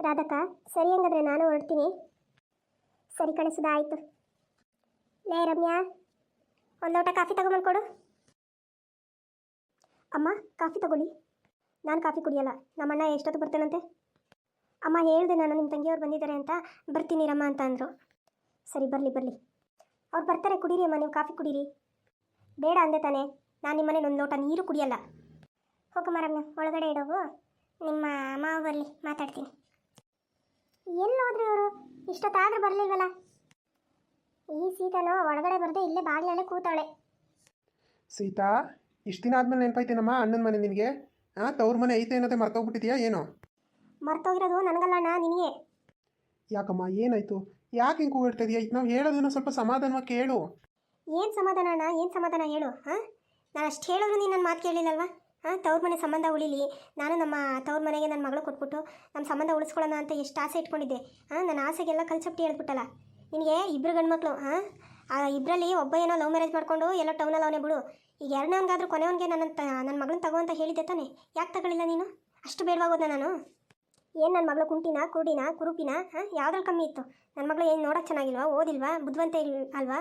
ರಾಧಕ್ಕ, ಸರಿ ಹಂಗಾದ್ರೆ ನಾನು ಹೊರಡ್ತೀನಿ. ಸರಿ ಕಳಿಸೋದ ಆಯಿತು. ಲೇ ರಮ್ಯಾ, ಒಂದು ಲೋಟ ಕಾಫಿ ತಗೊಂಬಂದು ಕೊಡು. ಅಮ್ಮ, ಕಾಫಿ ತಗೊಳ್ಳಿ. ನಾನು ಕಾಫಿ ಕುಡಿಯಲ್ಲ, ನಮ್ಮಣ್ಣ ಎಷ್ಟೊತ್ತು ಬರ್ತಾನಂತೆ. ಅಮ್ಮ ಹೇಳಿದೆ ನಾನು, ನಿಮ್ಮ ತಂಗಿಯವ್ರು ಬಂದಿದ್ದಾರೆ ಅಂತ, ಬರ್ತೀನಿ ರಮ್ಮ ಅಂತ ಅಂದರು. ಸರಿ ಬರಲಿ. ಅವ್ರು ಬರ್ತಾರೆ, ಕುಡೀರಿ ಅಮ್ಮ, ನೀವು ಕಾಫಿ ಕುಡೀರಿ. ಬೇಡ ಅಂದೆ ತಾನೆ, ನಾನು ನಿಮ್ಮನೇಲಿ ಒಂದು ಲೋಟ ನೀರು ಕುಡಿಯಲ್ಲ. ಹೋಗಮ್ಮ ರಮ್ಯ, ಒಳಗಡೆ ಇಡೋವು, ನಿಮ್ಮ ಮಾವ ಬರಲಿ ಮಾತಾಡ್ತೀನಿ. ಎಲ್ಲಿ ಹೋದ್ರಿ ಇವರು? ಇಷ್ಟೊತ್ತಾದ್ರೂ ಬರಲಿಲ್ವಲ್ಲ. ಈ ಸೀತಾನೋ ಒಳಗಡೆ ಬರದೆ ಇಲ್ಲೇ ಬಾಗಿಲಲ್ಲೇ ಕೂತಾಳೆ. ಸೀತಾ, ಇಷ್ಟು ದಿನ ಆದಮೇಲೆ ನೆನಪಾಯ್ತೇನಮ್ಮ ಅಣ್ಣನ ಮನೆ ನಿನಗೆ? ತವ್ರ ಮನೆ ಐತೆ ಅನ್ನೋದೇ ಮರ್ತೋಗ್ಬಿಟ್ಟಿದ್ಯಾ ಏನೋ? ಮರ್ತೋಗಿರೋದು ನನಗಲ್ಲ ಅಣ್ಣ, ನಿನಗೆ. ಯಾಕಮ್ಮ, ಏನಾಯಿತು? ಯಾಕೆ ಹಿಂಗೆ ಕೂಗಿಡ್ತಾ ಇದೆಯಾ? ನಾವು ಹೇಳೋದನ್ನ ಸ್ವಲ್ಪ ಸಮಾಧಾನವಾಗಿ ಕೇಳು. ಏನು ಸಮಾಧಾನ ಅಣ್ಣ, ಏನು ಸಮಾಧಾನ ಹೇಳು. ನಾನು ಅಷ್ಟು ಹೇಳಿದ್ರು ನೀನು ನನ್ನ ಮಾತು ಕೇಳಿಲ್ಲಲ್ವ? ತವ್ರ ಮನೆ ಸಂಬಂಧ ಉಳಿಲಿ, ನಾನು ನಮ್ಮ ತವ್ರ ಮನೆಗೆ ನನ್ನ ಮಗಳು ಕೊಟ್ಬಿಟ್ಟು ನಮ್ಮ ಸಂಬಂಧ ಉಳಿಸ್ಕೊಳ್ಳೋಣ ಅಂತ ಎಷ್ಟು ಆಸೆ ಇಟ್ಕೊಂಡಿದ್ದೆ. ನನ್ನ ಆಸೆಗೆಲ್ಲ ಕಲ್ಚಪ್ಟಿ ಹೇಳ್ಬಿಟ್ಟಲ್ಲ. ನಿನಗೆ ಇಬ್ಬರು ಗಂಡ್ಮಕ್ಳು, ಆ ಇಬ್ಬರಲ್ಲಿ ಒಬ್ಬ ಏನೋ ಲವ್ ಮ್ಯಾರೇಜ್ ಮಾಡಿಕೊಂಡು ಎಲ್ಲೋ ಟೌನಲ್ಲಿ ಅವನೇ ಬಿಡು. ಈಗ ಎರಡನೇವನಿಗಾದ್ರೂ ಕೊನೆಯವನಿಗೆ ನನ್ನ ಮಗಳನ್ನ ತಗೋ ಅಂತ ಹೇಳಿದ್ದೆ ತಾನೆ, ಯಾಕೆ ತಗೊಳ್ಳಿಲ್ಲ ನೀನು? ಅಷ್ಟು ಬೇಡವಾಗೋದ ನಾನು? ಏನು ನನ್ನ ಮಗಳು ಕುಂಟಿನ, ಕುರುಡಿನ, ಕುರುಪಿನ? ಯಾವುದ್ರಲ್ಲಿ ಕಮ್ಮಿ ಇತ್ತು? ನನ್ನ ಮಗಳು ಏನು ನೋಡೋಕೆ ಚೆನ್ನಾಗಿಲ್ವಾ, ಓದಿಲ್ವಾ, ಬುದ್ಧಿವಂತ ಅಲ್ವಾ?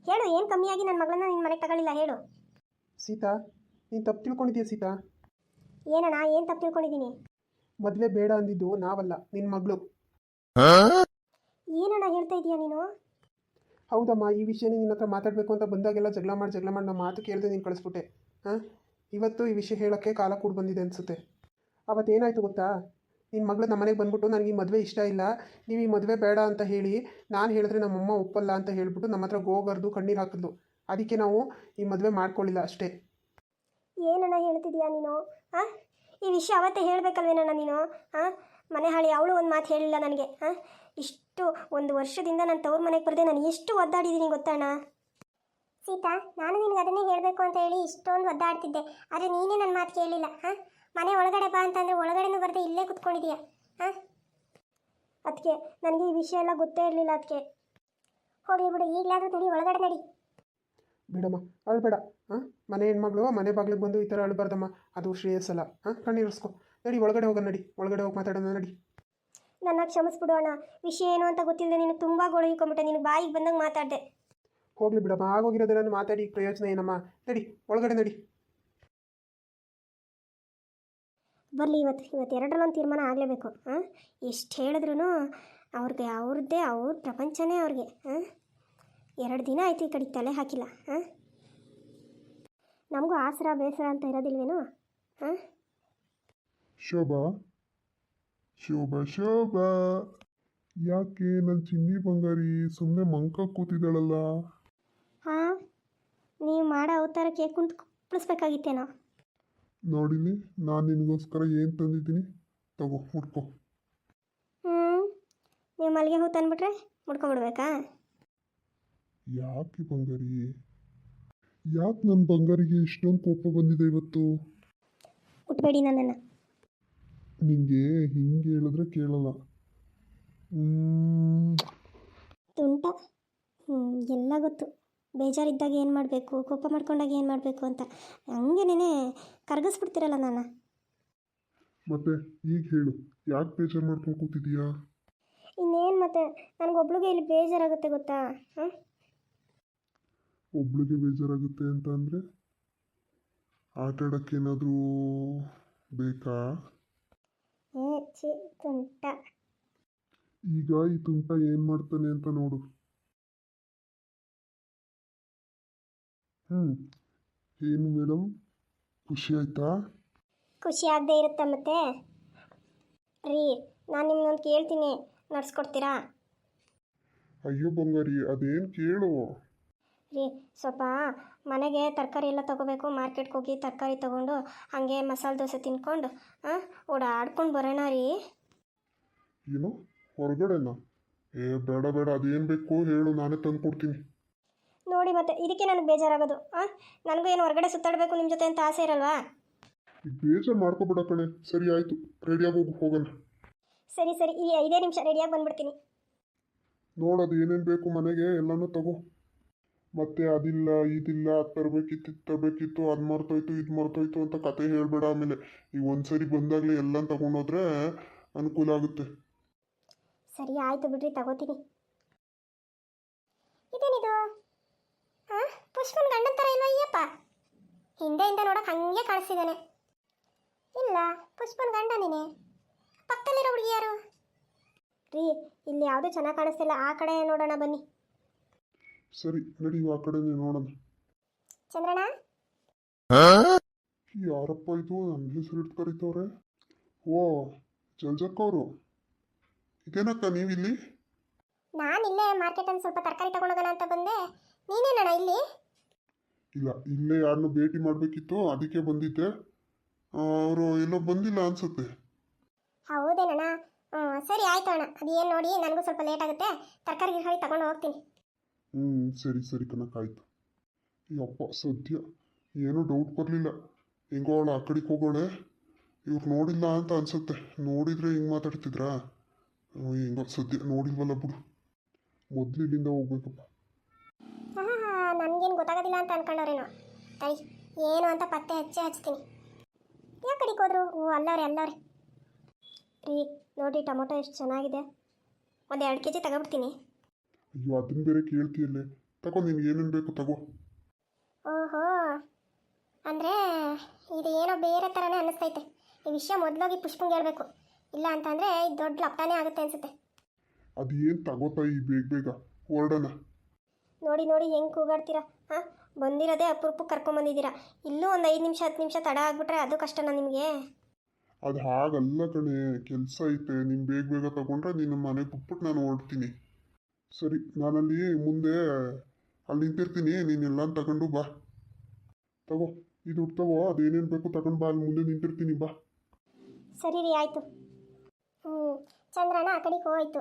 ಹೇಳು, ಏನು ಕಮ್ಮಿಯಾಗಿ ನನ್ನ ಮಗಳನ್ನ ನಿನ್ನ ಮನೆಗೆ ತಗೊಳ್ಳಿಲ್ಲ ಹೇಳು. ಸೀತಾ, ನೀನು ತಪ್ಪು ತಿಳ್ಕೊಂಡಿದ್ದೀಯ ಸೀತಾ. ಏನಣ್ಣ, ಏನು ತಪ್ಪು ತಿಳ್ಕೊಂಡಿದ್ದೀನಿ? ಮದುವೆ ಬೇಡ ಅಂದಿದ್ದು ನಾವಲ್ಲ, ನಿನ್ನ ಮಗಳು. ಏನಣ್ಣ ಹೇಳ್ತಾ ಇದೀಯ ನೀನು? ಹೌದಮ್ಮ, ಈ ವಿಷಯನೇ ನಿನ್ನ ಹತ್ರ ಮಾತಾಡಬೇಕು ಅಂತ ಬಂದಾಗೆಲ್ಲ ಜಗಳ ಮಾಡಿ ನಮ್ಮ ಮಾತು ಕೇಳಿದೆ ನೀನು ಕಳಿಸ್ಬಿಟ್ಟೆ. ಇವತ್ತು ಈ ವಿಷಯ ಹೇಳೋಕ್ಕೆ ಕಾಲ ಕೂಡ ಬಂದಿದೆ ಅನಿಸುತ್ತೆ. ಅವತ್ತೇನಾಯಿತು ಗೊತ್ತಾ? ನಿನ್ನ ಮಗಳು ನಮ್ಮ ಮನೆಗೆ ಬಂದ್ಬಿಟ್ಟು ನನಗೆ ಈ ಮದುವೆ ಇಷ್ಟ ಇಲ್ಲ, ನೀವು ಈ ಮದುವೆ ಬೇಡ ಅಂತ ಹೇಳಿ, ನಾನು ಹೇಳಿದ್ರೆ ನಮ್ಮಮ್ಮ ಒಪ್ಪಲ್ಲ ಅಂತ ಹೇಳ್ಬಿಟ್ಟು ನಮ್ಮ ಹತ್ರ ಗೋಗರ್ದು ಕಣ್ಣೀರು ಹಾಕಿದ್ಲು. ಅದಕ್ಕೆ ನಾವು ಈ ಮದುವೆ ಮಾಡ್ಕೊಳ್ಳಿಲ್ಲ ಅಷ್ಟೇ. ಏನಣ್ಣ ಹೇಳ್ತಿದ್ಯಾ ನೀನು? ಈ ವಿಷಯ ಅವತ್ತೇ ಹೇಳಬೇಕಲ್ವೇನಣ್ಣ ನೀನು? ಮನೆ ಹಾಳಿ ಅವಳು ಒಂದು ಮಾತು ಹೇಳಿಲ್ಲ ನನಗೆ. ಇಷ್ಟು ಒಂದು ವರ್ಷದಿಂದ ನಾನು ತವ್ರ ಮನೆಗೆ ಬರದೆ ನಾನು ಎಷ್ಟು ಒದ್ದಾಡಿದ್ದೀನಿ ಗೊತ್ತಣ್ಣ. ಸೀತಾ, ನಾನು ನಿನಗೆ ಅದನ್ನೇ ಹೇಳಬೇಕು ಅಂತ ಹೇಳಿ ಇಷ್ಟೊಂದು ಒದ್ದಾಡ್ತಿದ್ದೆ, ಆದರೆ ನೀನೇ ನನ್ನ ಮಾತು ಕೇಳಲಿಲ್ಲ. ಮನೆ ಒಳಗಡೆ ಬಾ ಅಂತಂದರೆ ಒಳಗಡೆನೂ ಬರದೆ ಇಲ್ಲೇ ಕುತ್ಕೊಂಡಿದೀಯ. ಅದಕ್ಕೆ ನನಗೆ ಈ ವಿಷಯ ಎಲ್ಲ ಗೊತ್ತೇ ಇರಲಿಲ್ಲ. ಅದಕ್ಕೆ ಹೋಗಲಿ ಬಿಡು, ಈಗಲಾದರೂ ನಡಿ, ಒಳಗಡೆ ನಡಿ. ಬಿಡಮ್ಮ, ಅಳ್ಬೇಡ. ಮನೆ ಹೆಣ್ಮಗಳು ಮನೆ ಬಾಗಿಲಿಗೆ ಬಂದು ಈ ಥರ ಅಳ್ಬಾರ್ದಮ್ಮ, ಅದು ಶ್ರೇಯಸ್ಸಲ್ಲ. ಕಣ್ಣೀರಿಸ್ಕೊ, ನಡಿ ಒಳಗಡೆ ಹೋಗೋಣ, ನಡಿ ಒಳಗಡೆ ಹೋಗಿ ಮಾತಾಡೋಣ, ನಡಿ. ನನ್ನ ಕ್ಷಮಿಸ್ಬಿಡು ಅಣ್ಣ, ವಿಷಯ ಏನು ಅಂತ ಗೊತ್ತಿಲ್ಲದೆ ನೀನು ತುಂಬ ಗೋಳಿಕೊಂಬಿಟ್ಟೆ, ನೀನು ಬಾಯಿಗೆ ಬಂದಂಗೆ ಮಾತಾಡಿದೆ. ಹೋಗ್ಲಿ ಬಿಡಮ್ಮ, ಆಗೋಗಿರೋದೆಲ್ಲ ಮಾತಾಡಿ ಪ್ರಯೋಜನ ಏನಮ್ಮ, ನಡಿ ಒಳಗಡೆ ನಡಿ. ಬರಲಿ, ಇವತ್ತು ಎರಡರಲ್ಲೊಂದು ತೀರ್ಮಾನ ಆಗಲೇಬೇಕು. ಎಷ್ಟು ಹೇಳಿದ್ರು ಅವ್ರದ್ದೇ ಅವ್ರ ಪ್ರಪಂಚನೇ ಅವ್ರಿಗೆ. 2 ದಿನ ಆಯಿತು ಈ ಕಡೆಗೆ ತಲೆ ಹಾಕಿಲ್ಲ. ನಮಗೂ ಆಸರ ಬೇಸರ ಅಂತ ಇರೋದಿಲ್ವೇನೋ? ಶೋಭಾ, ಯಾಕೆ ನನ್ನ ಚಿನ್ನಿ ಬಂಗಾರಿ ಸುಮ್ಮನೆ ಮಂಕ ಕೂತಿದ್ದಾಳಲ್ಲ? ನೀವು ಮಾಡೋ ಅವತಾರಕ್ಕೆ ಕುಂತು ಕುಳಿಸ್ಬೇಕಾಗಿತ್ತೇನೋ? ನೋಡಿಲಿ, ನಾನು ನಿನಗೋಸ್ಕರ ಏನು ತಂದಿದ್ದೀನಿ, ತಗೋ ಮುಡ್ಕೊ. ನೀವು ಮಲ್ಲಿಗೆ ಹೂ ತಂದುಬಿಟ್ರೆ ಮುಡ್ಕೊಂಬಿಡ್ಬೇಕಾ? ಯಾಕೆ ಬಂಗಾರಿ, ಯಾಕೆ ನನ್ನ ಬಂಗಾರಿಗೆ ಇಷ್ಟೊಂದು ಕೋಪ ಬಂದಿದೆ ಇವತ್ತು? ಉಟ್ಬೇಡಿ ನನ್ನನ್ನು. ನಿಂಗೆ ಹಿಂಗೆ ಹೇಳಿದ್ರೆ ಕೇಳಲ್ಲ. ತುಂಟ. ಎಲ್ಲ ಗೊತ್ತು, ಬೇಜಾರಿದ್ದಾಗ ಏನು ಮಾಡಬೇಕು, ಕೋಪ ಮಾಡ್ಕೊಂಡಾಗ ಏನು ಮಾಡಬೇಕು ಅಂತ. ಹಂಗೇನೇ ಕರಗಿಸ್ಬಿಡ್ತೀರಲ್ಲ ನಾನು. ಮತ್ತೆ ಈಗ ಹೇಳು, ಯಾಕೆ ಬೇಜಾರು ಮಾಡ್ಕೊಂಡು ಕೂತಿದೀಯಾ? ಇನ್ನೇನು ಮತ್ತೆ, ನನಗೊಬ್ಳಿಗೆ ಇಲ್ಲಿ ಬೇಜಾರಾಗುತ್ತೆ ಗೊತ್ತಾ? ಒಬ್ಳಿಗೆ ಬೇಜಾರಾಗುತ್ತೆ ಅಂತ ಅಂದರೆ ಆಟ ಆಡೋಕ್ಕೇನಾದರೂ ಬೇಕಾ? ತುಂಟ. ಈಗ ಈ ತುಂಟ ಏನು ಮಾಡ್ತಾನೆ ಅಂತ ನೋಡು. ಏನು ಮೇಡಮ್, ಖುಷಿ ಆಯ್ತಾ? ಖುಷಿ ಆಗದೆ ಇರುತ್ತೆ ಮತ್ತೆ. ರೀ, ನಾನು ನಿಮ್ಮನ್ನೊಂದು ಕೇಳ್ತೀನಿ, ನಡ್ಸ್ಕೊಡ್ತೀರಾ? ಅಯ್ಯೋ ಬಂಗಾರಿ, ಅದೇನು ಕೇಳು. ರೀ, ಸ್ವಲ್ಪ ಮನೆಗೆ ತರಕಾರಿ ಎಲ್ಲ ತೊಗೋಬೇಕು, ಮಾರ್ಕೆಟ್ಗೆ ಹೋಗಿ ತರಕಾರಿ ತೊಗೊಂಡು ಹಾಗೆ ಮಸಾಲೆ ದೋಸೆ ತಿನ್ಕೊಂಡು ಓಡಾಡ್ಕೊಂಡು ಬರೋಣ ರೀ. ಏನು ಹೊರಗಡೆನಾ? ಬೇಡ ಅದೇನು ಬೇಕು ಹೇಳು, ನಾನೇ ತಂದು ಕೊಡ್ತೀನಿ. ನೋಡಿ ಮತ್ತೆ ಇದಕ್ಕೆ ನನಗೆ ಬೇಜಾರಾಗೋದು. ನನಗೂ ಏನು ಹೊರಗಡೆ ಸುತ್ತಾಡಬೇಕು ನಿಮ್ಮ ಜೊತೆ ಅಂತ ಆಸೆ ಇರಲ್ವಾ? ಈಗ ಬೇಜಾರು ಮಾಡ್ಕೊಬೇಡ ಕಣೆ. ಸರಿ ಆಯಿತು, ರೆಡಿಯಾಗಿ ಹೋಗೋಣ. ಸರಿ 5 ನಿಮಿಷ ರೆಡಿಯಾಗಿ ಬಂದ್ಬಿಡ್ತೀನಿ. ನೋಡೋದು ಏನೇನು ಬೇಕು ಮನೆಗೆ ಎಲ್ಲನೂ ತಗೋ. ಮತ್ತೆ ಅದಿಲ್ಲ ಇದಿಲ್ಲ, ಅದು ತರಬೇಕಿತ್ತು ಇದು ತರಬೇಕಿತ್ತು, ಅದು ಮರ್ತೋಯ್ತು ಇದು ಮರ್ತೋಯ್ತು ಅಂತ ಕತೆ ಹೇಳಬೇಡ. ಆಮೇಲೆ ಈಗ ಒಂದ್ಸರಿ ಬಂದಾಗಲೇ ಎಲ್ಲ ತಗೊಂಡೋದ್ರೆ ಅನುಕೂಲ ಆಗುತ್ತೆ. ಸರಿ ಆಯಿತು ಬಿಡ್ರಿ, ತಗೋತೀನಿ. ಇದೇನಿದು? ಹಾಂ, ಪುಷ್ಪನ ಗಂಡನ ಥರ ಇಲ್ವಾ ಅಯ್ಯಪ್ಪ? ಹಿಂದೆಯಿಂದ ನೋಡೋಕೆ ಹಂಗೆ ಕಾಣಿಸ್ತಿದ್ದಾನೆ. ಇಲ್ಲ, ಪುಷ್ಪನ ಗಂಡನೇನೆ. ಪಕ್ಕದಲ್ಲಿರೋ ಹುಡುಗಿ ಯಾರು? ರೀ, ಇಲ್ಲಿ ಯಾವುದೂ ಚೆನ್ನಾಗಿ ಕಾಣಿಸ್ತಿಲ್ಲ, ಆ ಕಡೆ ನೋಡೋಣ ಬನ್ನಿ. ಸರಿ ನಡೀವು, ಆ ಕಡೆನೇ ನೋಡೋಣ. ಚಂದ್ರಣ್ಣ, ಯಾರಪ್ಪ ಇದು ನನ್ನ ಹೆಸರು ಇಟ್ಟು ಕರೀತವ್ರೆ? ಓ, ಜಲ್ಜಕ್ಕವರು. ಇದೇನಕ್ಕ ನೀವಿಲ್ಲಿ? ನಾನು ಇಲ್ಲೇ ಮಾರ್ಕೆಟಲ್ಲಿ ಸ್ವಲ್ಪ ತರಕಾರಿ ತಗೊಂಡೋಗೋಣ ಅಂತ ಬಂದೆ. ನೀನೇನಣ್ಣ ಇಲ್ಲಿ? ಇಲ್ಲ, ಇಲ್ಲೇ ಯಾರನ್ನು ಭೇಟಿ ಮಾಡಬೇಕಿತ್ತು, ಅದಕ್ಕೆ ಬಂದಿದ್ದೆ. ಅವರು ಎಲ್ಲೋ ಬಂದಿಲ್ಲ ಅನ್ಸುತ್ತೆ. ಹೌದೇನಣ್ಣ? ಸರಿ ಆಯ್ತು ಅಣ್ಣ, ಅದೇನು ನೋಡಿ, ನನಗೂ ಸ್ವಲ್ಪ ಲೇಟ್ ಆಗುತ್ತೆ. ತರಕಾರಿ ಗಿರಕಾರಿ ತಗೊಂಡು ಹೋಗ್ತೀನಿ. ಸರಿ ಸರಿ ಕಣಕ್ಕಾಯ್ತು. ಯಪ್ಪ ಸದ್ಯ ಏನೂ ಡೌಟ್ ಬರಲಿಲ್ಲ. ಹೆಂಗೋ ಅವಳು ಆ ಕಡೆಗೆ ಹೋಗೋಳೆ, ಇವ್ರು ನೋಡಿಲ್ಲ ಅಂತ ಅನ್ಸುತ್ತೆ. ನೋಡಿದರೆ ಹಿಂಗೆ ಮಾತಾಡ್ತಿದ್ರಾ? ಹೆಂಗೋ ಸದ್ಯ ನೋಡಿಲ್ವಲ್ಲ ಬಿಡು. ಮೊದಲು ಇಲ್ಲಿಂದ ಹೋಗ್ಬೇಕಪ್ಪ. ಹಾಂ ಹಾಂ, ನನಗೇನು ಗೊತ್ತಾಗೋದಿಲ್ಲ ಅಂತ ಅನ್ಕೊಂಡವ್ರೇನೋ. ತಡಿ, ಏನು ಅಂತ ಪತ್ತೆ ಹಚ್ತೀನಿ. ಯಾವ ಕಡೆಗೆ ಹೋದ್ರು? ಅಲ್ಲವ್ರೆ. ರೀ ನೋಡಿ, ಟೊಮೊಟೊ ಎಷ್ಟು ಚೆನ್ನಾಗಿದೆ. ಒಂದು 2 kg ತಗೊಬಿಡ್ತೀನಿ. ಅಯ್ಯೋ, ಅದನ್ನ ಬೇರೆ ಕೇಳ್ತೀಯಲ್ಲೇ. ತಗೋ, ನಿನ್ಗೆ ಏನೇನು ಬೇಕು ತಗೋ. ಓಹೋ, ಅಂದರೆ ಇದು ಏನೋ ಬೇರೆ ಥರನೇ ಅನ್ನಿಸ್ತೈತೆ. ಈ ವಿಷಯ ಮೊದಲೋಗಿ ಪುಷ್ಪಂಗೆ ಹೇಳ್ಬೇಕು, ಇಲ್ಲ ಅಂತಂದರೆ ಇದು ದೊಡ್ಡ ಲಪ್ಟಾನೇ ಆಗುತ್ತೆ ಅನಿಸುತ್ತೆ. ಅದು ಏನು ತಗೋತಾಯಿ, ಬೇಗ ಬೇಗ ಹೊರಡೋಣ. ನೋಡಿ ಹೆಂಗೆ ಕೂಗಾಡ್ತೀರಾ? ಹಾಂ, ಬಂದಿರೋದೇ ಅಪರೂಪಕ್ಕೆ ಕರ್ಕೊಂಬಂದಿದ್ದೀರಾ. ಇಲ್ಲೂ ಒಂದು 5 ನಿಮಿಷ 10 ನಿಮಿಷ ತಡ ಆಗಿಬಿಟ್ರೆ ಅದು ಕಷ್ಟನಾ ನಿಮಗೆ? ಅದು ಹಾಗಲ್ಲ ಕಣೆ, ಕೆಲಸ ಐತೆ. ನೀನು ಬೇಗ ಬೇಗ ತಗೊಂಡ್ರೆ ನಿನ್ನ ಮನೆಗೆ ಬಿಟ್ಬಿಟ್ಟು ನಾನು ಹೊರಡ್ತೀನಿ. ಸರಿ, ನಾನಲ್ಲಿ ಮುಂದೆ ಅಲ್ಲಿ ನಿಂತಿರ್ತೀನಿ, ನೀನೆಲ್ಲ ತಗೊಂಡು ಬಾ. ತಗೋ, ಈ ದುಡ್ಡು ತಗೋ, ಅದೇನೇನು ಬೇಕು ತಗೊಂಡು ಬಾ, ಅಲ್ಲಿ ಮುಂದೆ ನಿಂತಿರ್ತೀನಿ, ಬಾ. ಸರಿ ರೀ, ಆಯಿತು. ಚಂದ್ರಣ್ಣ ಆ ಕಡೆಗೆ ಹೋಯ್ತು.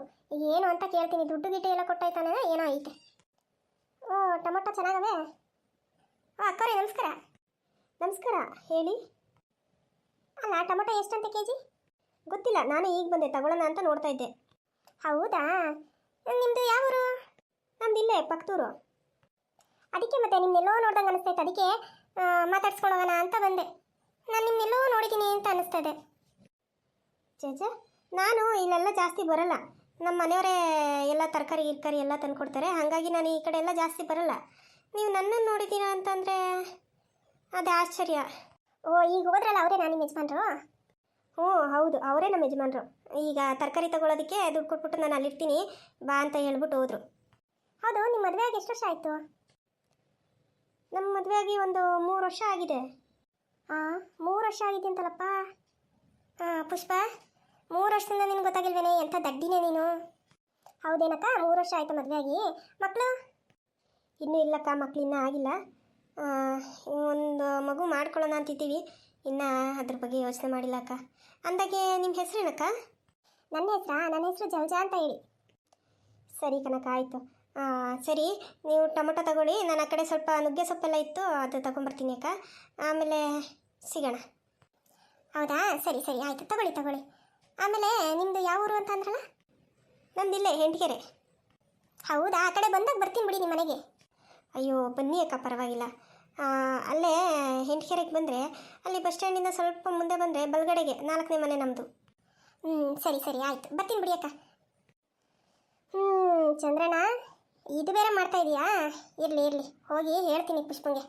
ಏನು ಅಂತ ಕೇಳ್ತೀನಿ, ದುಡ್ಡು ಗಿಡ್ಡು ಎಲ್ಲ ಕೊಟ್ಟಾಯ್ತಾನೆ, ಏನೋ ಐತೆ. ಓ, ಟೊಮೊಟೊ ಚೆನ್ನಾಗವೆ. ಅಕ್ಕರೇ ನಮಸ್ಕಾರ. ನಮಸ್ಕಾರ, ಹೇಳಿ. ಅಲ್ಲ, ಟೊಮೊಟೊ ಎಷ್ಟಂತೆ ಕೆ ಜಿ? ಗೊತ್ತಿಲ್ಲ, ನಾನು ಈಗ ಬಂದೆ, ತಗೊಳ್ಳೋಣ ಅಂತ ನೋಡ್ತಾ ಇದ್ದೆ. ಹೌದಾ? ನಿಮ್ಮದು ಯಾವ ಊರು? ನಮ್ದು ಇಲ್ಲೇ ಪಕ್ಕದೂರು. ಅದಕ್ಕೆ ಮತ್ತೆ ನಿಮ್ಮನ್ನೆಲ್ಲೋ ನೋಡ್ದಂಗೆ ಅನಿಸ್ತೈತೆ, ಅದಕ್ಕೆ ಮಾತಾಡ್ಸ್ಕೊಂಡು ಹೋಗೋಣ ಅಂತ ಬಂದೆ. ನಾನು ನಿಮ್ಮನ್ನೆಲ್ಲೋ ನೋಡಿದ್ದೀನಿ ಅಂತ ಅನ್ನಿಸ್ತಾ ಇದೆ. ಚೇಚ, ನಾನು ಇಲ್ಲೆಲ್ಲ ಜಾಸ್ತಿ ಬರಲ್ಲ. ನಮ್ಮ ಮನೆಯವರೇ ಎಲ್ಲ ತರಕಾರಿ ಗಿರ್ಕಾರಿ ಎಲ್ಲ ತಂದುಕೊಡ್ತಾರೆ, ಹಾಗಾಗಿ ನಾನು ಈ ಕಡೆ ಎಲ್ಲ ಜಾಸ್ತಿ ಬರಲ್ಲ. ನೀವು ನನ್ನನ್ನು ನೋಡಿದ್ದೀರಾ ಅಂತಂದರೆ ಅದೇ ಆಶ್ಚರ್ಯ. ಓ, ಈಗ ಹೋದ್ರಲ್ಲ ಅವರೇ ನಾನು ನಿಮ್ಮ ಯಜಮಾನ್ರು? ಹ್ಞೂ ಹೌದು, ಅವರೇ ನಮ್ಮ ಯಜಮಾನ್ರು. ಈಗ ತರಕಾರಿ ತೊಗೊಳೋದಕ್ಕೆ ದುಡ್ಡು ಕೊಟ್ಬಿಟ್ಟು ನಾನು ಅಲ್ಲಿರ್ತೀನಿ ಬಾ ಅಂತ ಹೇಳ್ಬಿಟ್ಟು ಹೋದರು. ಹೌದು, ನಿಮ್ಮ ಮದುವೆ ಆಗಿ ಎಷ್ಟು ವರ್ಷ ಆಯಿತು? ನಮ್ಮ ಮದುವೆ ಆಗಿ ಒಂದು 3 ವರ್ಷ ಆಗಿದೆ. ಹಾಂ, 3 ವರ್ಷ ಆಗಿದೆ ಅಂತಲ್ಲಪ್ಪ. ಹಾಂ, ಪುಷ್ಪ, 3 ವರ್ಷದಿಂದ ನಿನ್ಗೆ ಗೊತ್ತಾಗಿಲ್ವೇನೆ? ಎಂಥ ದಡ್ಡಿನೇ ನೀನು. ಹೌದೇನಕ್ಕ, 3 ವರ್ಷ ಆಯಿತು ಮದುವೆ ಆಗಿ. ಮಕ್ಕಳು? ಇನ್ನೂ ಇಲ್ಲಕ್ಕ, ಮಕ್ಕಳು ಇನ್ನೂ ಆಗಿಲ್ಲ. ಒಂದು ಮಗು ಮಾಡ್ಕೊಳ್ಳೋಣ ಅಂತಿದ್ದೀವಿ, ಇನ್ನು ಅದ್ರ ಬಗ್ಗೆ ಯೋಚನೆ ಮಾಡಿಲ್ಲ ಅಕ್ಕ. ಅಂದಾಗೆ ನಿಮ್ಮ ಹೆಸರೇನಕ್ಕ? ನನ್ನ ಹೆಸರು ಜಲ್ಜಾ ಅಂತ ಹೇಳಿ. ಸರಿ ಕನಕ, ಆಯಿತು. ಸರಿ, ನೀವು ಟೊಮೊಟೊ ತಗೊಳ್ಳಿ, ನಾನು ಆ ಕಡೆ ಸ್ವಲ್ಪ ನುಗ್ಗೆ ಸೊಪ್ಪೆಲ್ಲ ಇತ್ತು, ಅದು ತಗೊಂಬರ್ತೀನಿ ಅಕ್ಕ. ಆಮೇಲೆ ಸಿಗೋಣ. ಹೌದಾ? ಸರಿ ಸರಿ, ಆಯಿತು, ತಗೊಳ್ಳಿ. ಆಮೇಲೆ ನಿಮ್ಮದು ಯಾವ ಊರು ಅಂತ ಅಂದ್ರಲ್ಲ? ನಮ್ದು ಇಲ್ಲೇ ಹೆಂಡ್ಗೆರೆ. ಹೌದಾ? ಆ ಕಡೆ ಬಂದಾಗ ಬರ್ತೀನಿ ಬಿಡಿ ನಿಮ್ಮ ಮನೆಗೆ. ಅಯ್ಯೋ ಬನ್ನಿ ಅಕ್ಕ, ಪರವಾಗಿಲ್ಲ. ಅಲ್ಲೇ ಹೆಂಡ್ಗೆರೆಗೆ ಬಂದರೆ ಅಲ್ಲಿ ಬಸ್ ಸ್ಟ್ಯಾಂಡಿಂದ ಸ್ವಲ್ಪ ಮುಂದೆ ಬಂದರೆ ಬಲಗಡೆಗೆ 4ನೇ ಮನೆ ನಮ್ಮದು. ಸರಿ ಸರಿ, ಆಯಿತು, ಬರ್ತೀನಿ ಬಿಡಿ ಅಕ್ಕ. ಚಂದ್ರಣ್ಣ, ಇದು ಬೇರೆ ಮಾಡ್ತಾ ಇದೀಯಾ? ಇರಲಿ ಹೋಗಿ ಹೇಳ್ತೀನಿ ಪುಷ್ಪಂಗೆ.